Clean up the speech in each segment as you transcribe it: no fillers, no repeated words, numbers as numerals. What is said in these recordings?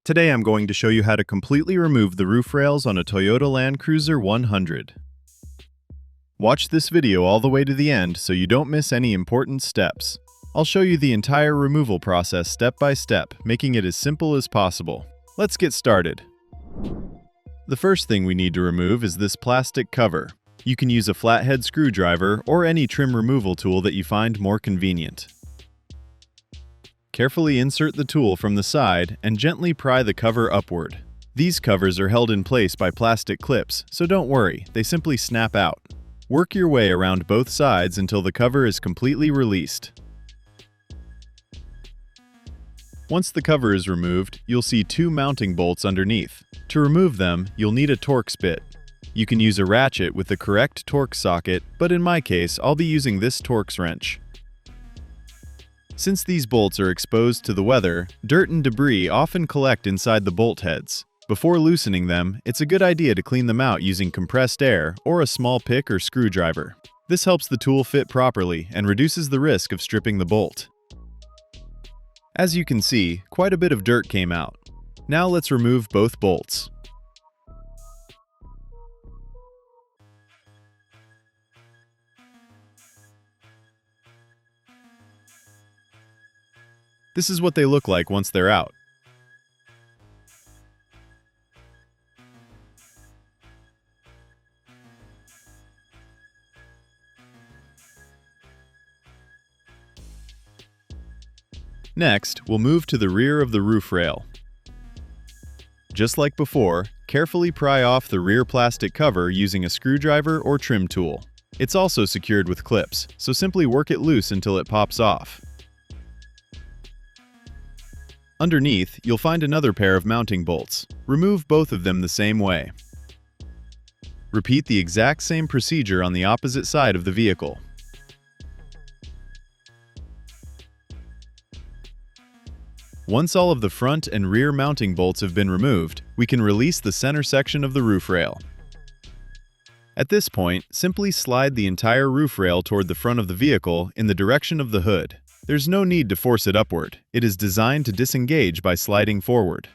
Today I'm going to show you how to completely remove the roof rails on a Toyota Land Cruiser 100. Watch this video all the way to the end so you don't miss any important steps. I'll show you the entire removal process step by step, making it as simple as possible. Let's get started. The first thing we need to remove is this plastic cover. You can use a flathead screwdriver or any trim removal tool that you find more convenient. Carefully insert the tool from the side and gently pry the cover upward. These covers are held in place by plastic clips, so don't worry, they simply snap out. Work your way around both sides until the cover is completely released. Once the cover is removed, you'll see two mounting bolts underneath. To remove them, you'll need a Torx bit. You can use a ratchet with the correct Torx socket, but in my case, I'll be using this Torx wrench. Since these bolts are exposed to the weather, dirt and debris often collect inside the bolt heads. Before loosening them, it's a good idea to clean them out using compressed air or a small pick or screwdriver. This helps the tool fit properly and reduces the risk of stripping the bolt. As you can see, quite a bit of dirt came out. Now let's remove both bolts. This is what they look like once they're out. Next, we'll move to the rear of the roof rail. Just like before, carefully pry off the rear plastic cover using a screwdriver or trim tool. It's also secured with clips, so simply work it loose until it pops off. Underneath, you'll find another pair of mounting bolts. Remove both of them the same way. Repeat the exact same procedure on the opposite side of the vehicle. Once all of the front and rear mounting bolts have been removed, we can release the center section of the roof rail. At this point, simply slide the entire roof rail toward the front of the vehicle in the direction of the hood. There's no need to force it upward. It is designed to disengage by sliding forward.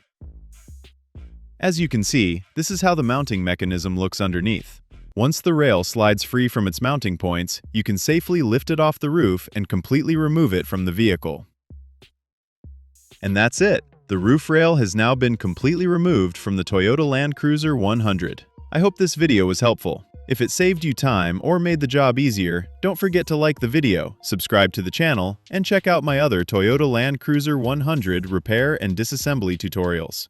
As you can see, this is how the mounting mechanism looks underneath. Once the rail slides free from its mounting points, you can safely lift it off the roof and completely remove it from the vehicle. And that's it! The roof rail has now been completely removed from the Toyota Land Cruiser 100. I hope this video was helpful. If it saved you time or made the job easier, don't forget to like the video, subscribe to the channel, and check out my other Toyota Land Cruiser 100 repair and disassembly tutorials.